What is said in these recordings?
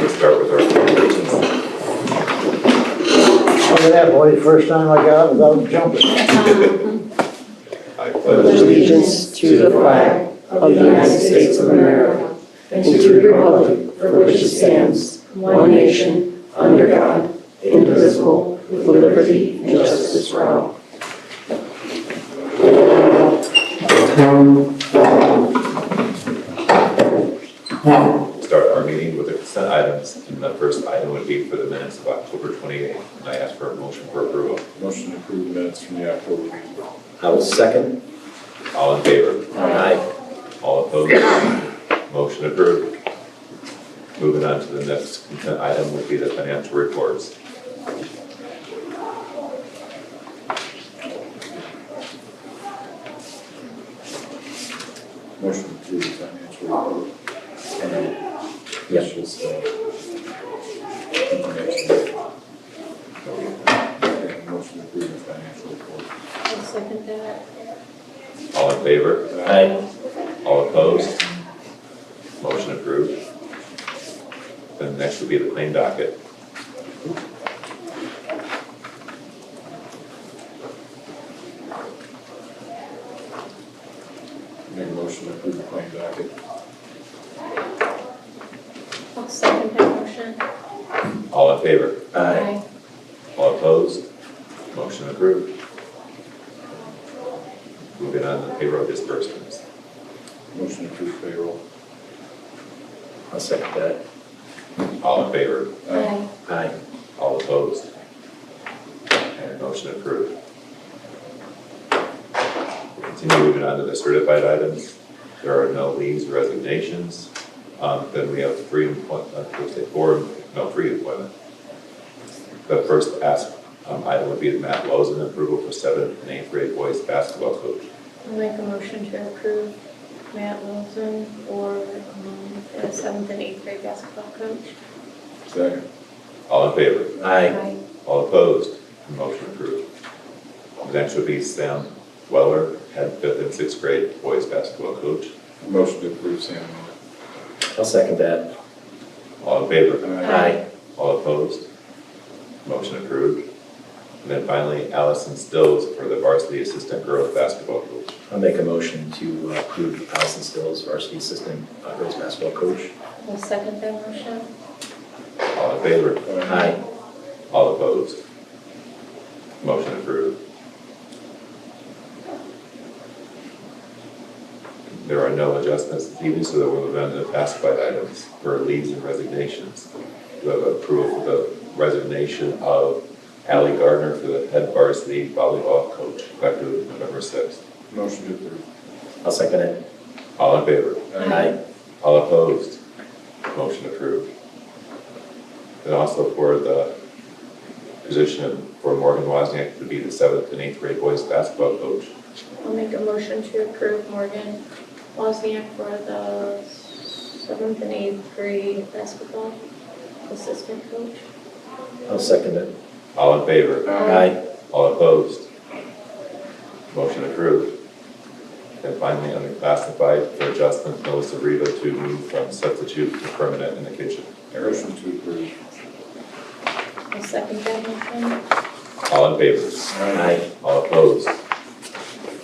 we'll start with our presentations. Look at that, boy, first time I got it without jumping. I pledge pledge allegiance to the flag of the United States of America and to the republic for which it stands, one nation, under God, indivisible, with liberty and justice for all. Start our meeting with the consent items, and the first item would be for the minutes of October 28th. And I ask for a motion for approval. Motion to approve the minutes from the October meeting. I will second. All in favor? Aye. All opposed? Motion approved. Moving on to the next consent item would be the financial reports. Motion to approve the financial report. Yep. It's just, motion to approve the financial report. I'll second that. All in favor? Aye. All opposed? Motion approved. Then next would be the claim docket. Make a motion to approve the claim docket. I'll second that motion. All in favor? Aye. All opposed? Motion approved. Moving on to payroll disbursements. Motion to approve payroll. I'll second that. All in favor? Aye. Aye. All opposed? And motion approved. We'll continue moving on to the certified items. There are no leaves or resignations. Then we have three employment. The first item would be the Matt Lozen approval for 7th and 8th grade boys basketball coach. I'll make a motion to approve Matt Wilson for the 7th and 8th grade basketball coach. Second. All in favor? Aye. All opposed? Motion approved. The next would be Sam Weller, head 5th and 6th grade boys basketball coach. Motion to approve Sam Miller. I'll second that. All in favor? Aye. All opposed? Motion approved. And then finally, Allison Stills for the varsity assistant girls basketball coach. I'll make a motion to approve Allison Stills, varsity assistant girls basketball coach. I'll second that motion. All in favor? Aye. All opposed? Motion approved. There are no adjustments this evening, so that we'll move on to the classified items for leaves and resignations. We have approval for the resignation of Allie Gardner for the head varsity volleyball coach, effective November 6th. Motion to approve. I'll second it. All in favor? Aye. All opposed? Motion approved. And also for the position for Morgan Wozniak to be the 7th and 8th grade boys basketball coach. I'll make a motion to approve Morgan Wozniak for the 7th and 8th grade basketball assistant coach. I'll second it. All in favor? Aye. All opposed? Motion approved. And finally, under classified for adjustment, Melissa Riva to move from substitute to permanent in the kitchen area. Motion to approve. I'll second that motion. All in favor? Aye. All opposed?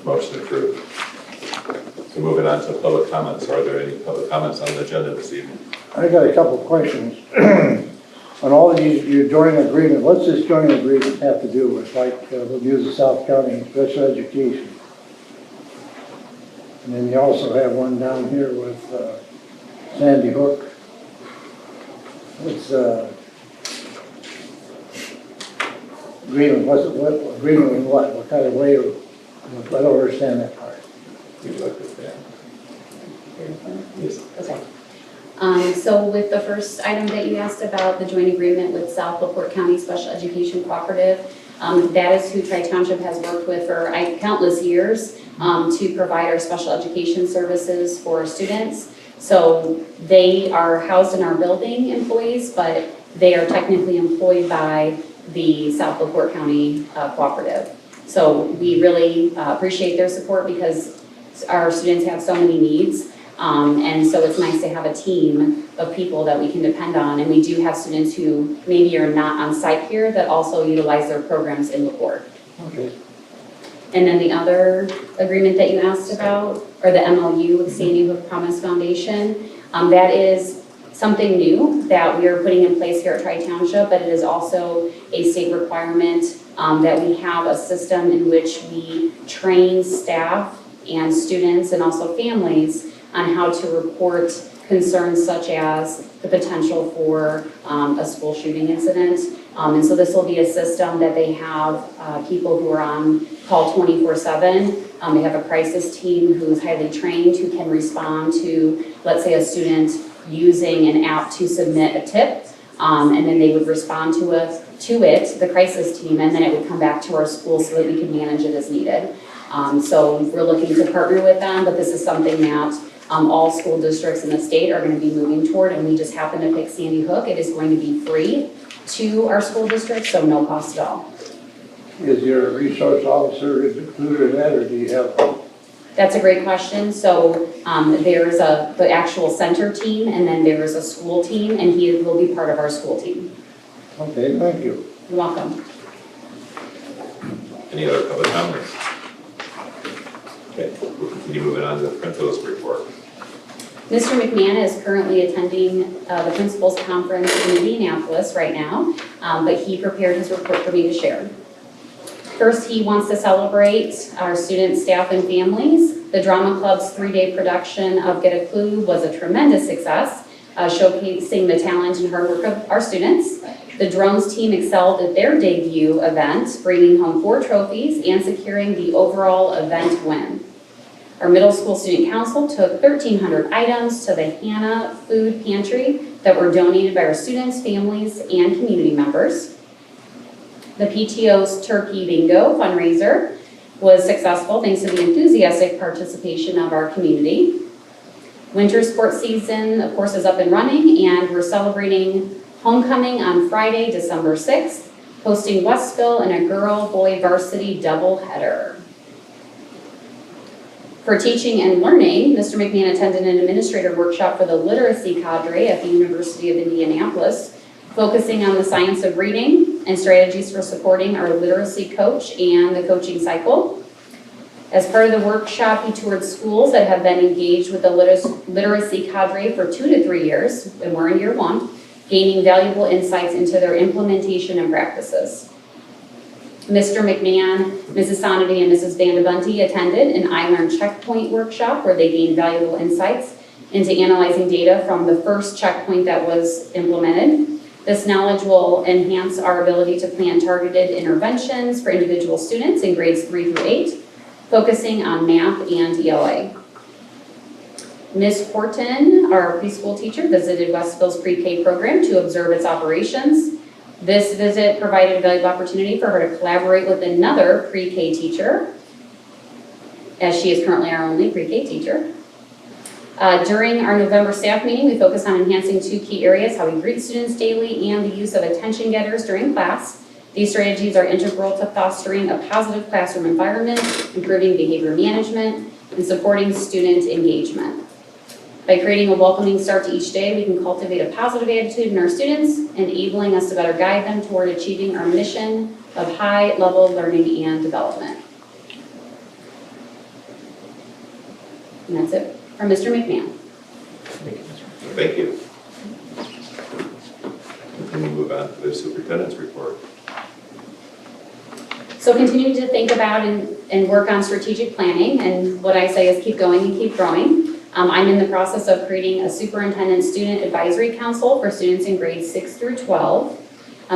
Motion approved. So moving on to public comments. Are there any public comments on the agenda this evening? I got a couple of questions. On all of these, your joint agreement, what's this joint agreement have to do with, like, we'll use the South County special education? And then you also have one down here with Sandy Hook. What's agreement, what agreement with what? What kind of way, I don't understand that part. Would you like to stand? Yes. Okay. So with the first item that you asked about, the joint agreement with South LaPorte County Special Education Cooperative, that is who Tri-Township has worked with for countless years to provide our special education services for students. So they are housed in our building, employees, but they are technically employed by the South LaPorte County Cooperative. So we really appreciate their support because our students have so many needs. And so it's nice to have a team of people that we can depend on. And we do have students who maybe are not on site here that also utilize their programs in LaPorte. Okay. And then the other agreement that you asked about, or the MOU with Sandy Hook Promise Foundation, that is something new that we are putting in place here at Tri-Township, but it is also a state requirement that we have a system in which we train staff and students and also families on how to report concerns such as the potential for a school shooting incident. And so this will be a system that they have people who are on call 24/7. They have a crisis team who's highly trained who can respond to, let's say, a student using an app to submit a tip. And then they would respond to it, the crisis team, and then it would come back to our school so that we could manage it as needed. So we're looking to partner with them, but this is something that all school districts in the state are going to be moving toward, and we just happen to pick Sandy Hook. It is going to be free to our school districts, so no cost at all. Is your resource officer included in that, or do you have? That's a great question. So there's the actual center team, and then there's a school team, and he will be part of our school team. Okay, thank you. You're welcome. Any other public comments? Okay, we'll continue moving on to the principal's report. Mr. McMahon is currently attending the principals conference in Indianapolis right now, but he prepared his report for me to share. First, he wants to celebrate our students, staff, and families. The Drama Club's 3-day production of Get a Clue was a tremendous success, showcasing the talent and hard work of our students. The Drones team excelled at their debut event, bringing home 4 trophies and securing the overall event win. Our middle school student council took 1,300 items to the Hannah Food Pantry that were donated by our students, families, and community members. The PTO's Turkey Bingo fundraiser was successful thanks to the enthusiastic participation of our community. Winter sports season, of course, is up and running, and we're celebrating homecoming on Friday, December 6th, hosting Westville in a girl-boy varsity doubleheader. For teaching and learning, Mr. McMahon attended an administrator workshop for the literacy cadre at the University of Indianapolis, focusing on the science of reading and strategies for supporting our literacy coach and the coaching cycle. As part of the workshop, he toured schools that have been engaged with the literacy cadre for 2 to 3 years, and we're in year 1, gaining valuable insights into their implementation and practices. Mr. McMahon, Mrs. Sonity, and Mrs. Vandabunty attended an I Learn Checkpoint workshop where they gained valuable insights into analyzing data from the first checkpoint that was implemented. This knowledge will enhance our ability to plan targeted interventions for individual students in grades 3 through 8, focusing on math and ELA. Ms. Horton, our preschool teacher, visited Westville's pre-K program to observe its operations. This visit provided a valuable opportunity for her to collaborate with another pre-K teacher, as she is currently our only pre-K teacher. During our November staff meeting, we focused on enhancing 2 key areas: how we greet students daily and the use of attention getters during class. These strategies are integral to fostering a positive classroom environment, improving behavior management, and supporting student engagement. By creating a welcoming start to each day, we can cultivate a positive attitude in our students, enabling us to better guide them toward achieving our mission of high-level learning and development. And that's it from Mr. McMahon. Thank you. And we'll move on to the superintendent's report. So continue to think about and work on strategic planning, and what I say is keep going and keep growing. I'm in the process of creating a superintendent student advisory council for students in grades 6 through 12.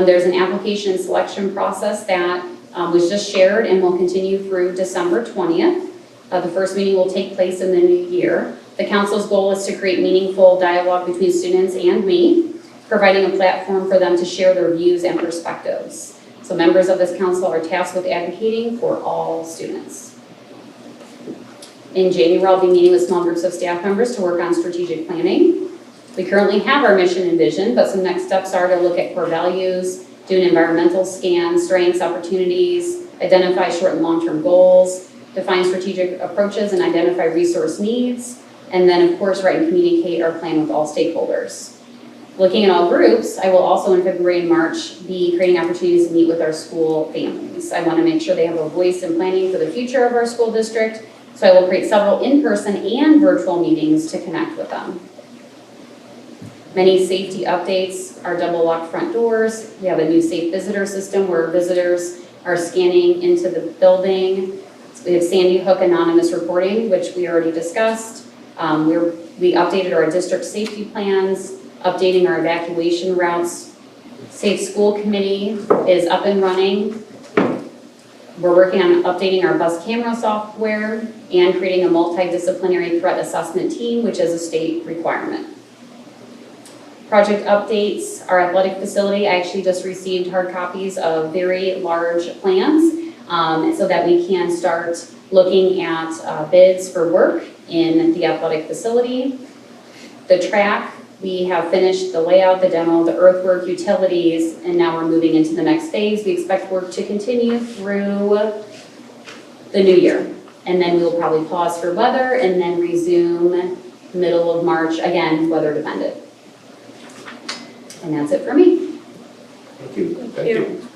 There's an application selection process that was just shared and will continue through December 20th. The first meeting will take place in the new year. The council's goal is to create meaningful dialogue between students and me, providing a platform for them to share their views and perspectives. So members of this council are tasked with advocating for all students. In January, I'll be meeting with small groups of staff members to work on strategic planning. We currently have our mission and vision, but some next steps are to look at core values, do an environmental scan, strengths, opportunities, identify short and long-term goals, define strategic approaches and identify resource needs, And then, of course, write and communicate our plan with all stakeholders. Looking at all groups, I will also in February and March be creating opportunities to meet with our school families. I want to make sure they have a voice in planning for the future of our school district, so I will create several in-person and virtual meetings to connect with them. Many safety updates are double locked front doors. We have a new safe visitor system where visitors are scanning into the building. We have Sandy Hook anonymous reporting, which we already discussed. We updated our district safety plans, updating our evacuation routes. Safe School Committee is up and running. We're working on updating our bus camera software and creating a multidisciplinary threat assessment team, which is a state requirement. Project updates, our athletic facility. I actually just received hard copies of very large plans so that we can start looking at bids for work in the athletic facility. The track, we have finished the layout, the demo, the earthwork, utilities, and now we're moving into the next phase. We expect work to continue through the new year. And then we'll probably pause for weather and then resume middle of March, again, weather dependent. And that's it for me. Thank you. Thank you.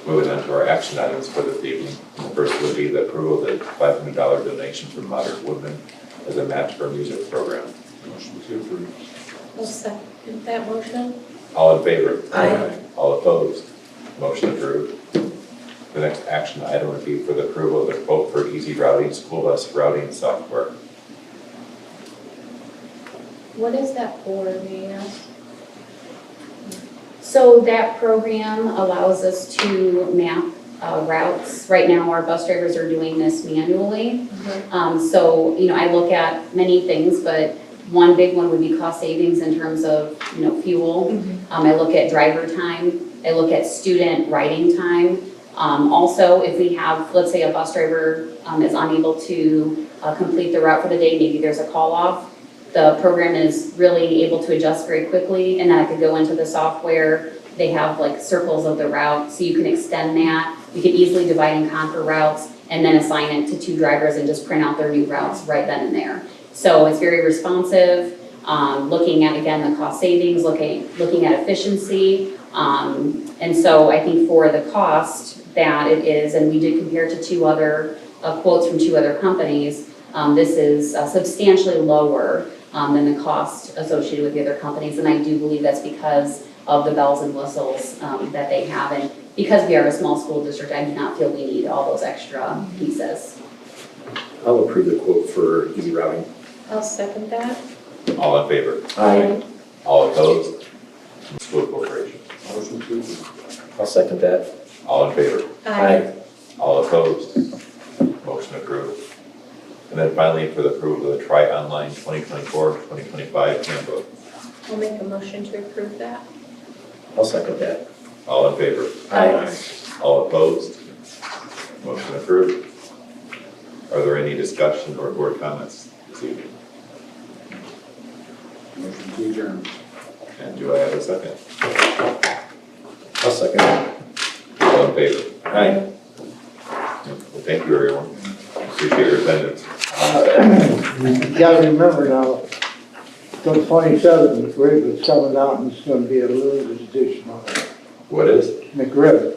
Moving on to our action items for this evening. The first would be the approval of the $500 donation from Modern Woodman as a match for a music program. Motion to approve. I'll second that motion. All in favor? Aye. All opposed? Motion approved. The next action item would be for the approval of the quote for easy routing school bus routing software. What is that for, may I ask? So that program allows us to map routes. Right now, our bus drivers are doing this manually. So, I look at many things, but one big one would be cost savings in terms of, fuel. I look at driver time. I look at student riding time. Also, if we have, let's say a bus driver is unable to complete the route for the day, maybe there's a call off. The program is really able to adjust very quickly, and then I could go into the software. They have like circles of the route, so you can extend that. You can easily divide and conquer routes and then assign it to 2 drivers and just print out their new routes right then and there. So it's very responsive, looking at, again, the cost savings, looking at efficiency. And so I think for the cost that it is, and we did compare to 2 other quotes from 2 other companies, this is substantially lower than the cost associated with the other companies. And I do believe that's because of the bells and whistles that they have. And because we are a small school district, I do not feel we need all those extra pieces. I'll approve the quote for easy routing. I'll second that. All in favor? Aye. All opposed? School Corporation. Motion to approve. I'll second that. All in favor? Aye. All opposed? Motion approved. And then finally, for the approval of the Tri-Online 2024-2025 handbook. I'll make a motion to approve that. I'll second that. All in favor? Aye. All opposed? Motion approved. Are there any discussion or board comments this evening? Motion to adjourn. And do I have a second? I'll second that. All in favor? Aye. Well, thank you, everyone. Appreciate your attendance. You gotta remember now, the 27th, McRib is coming out and it's gonna be a limited edition on it. What is? McRib.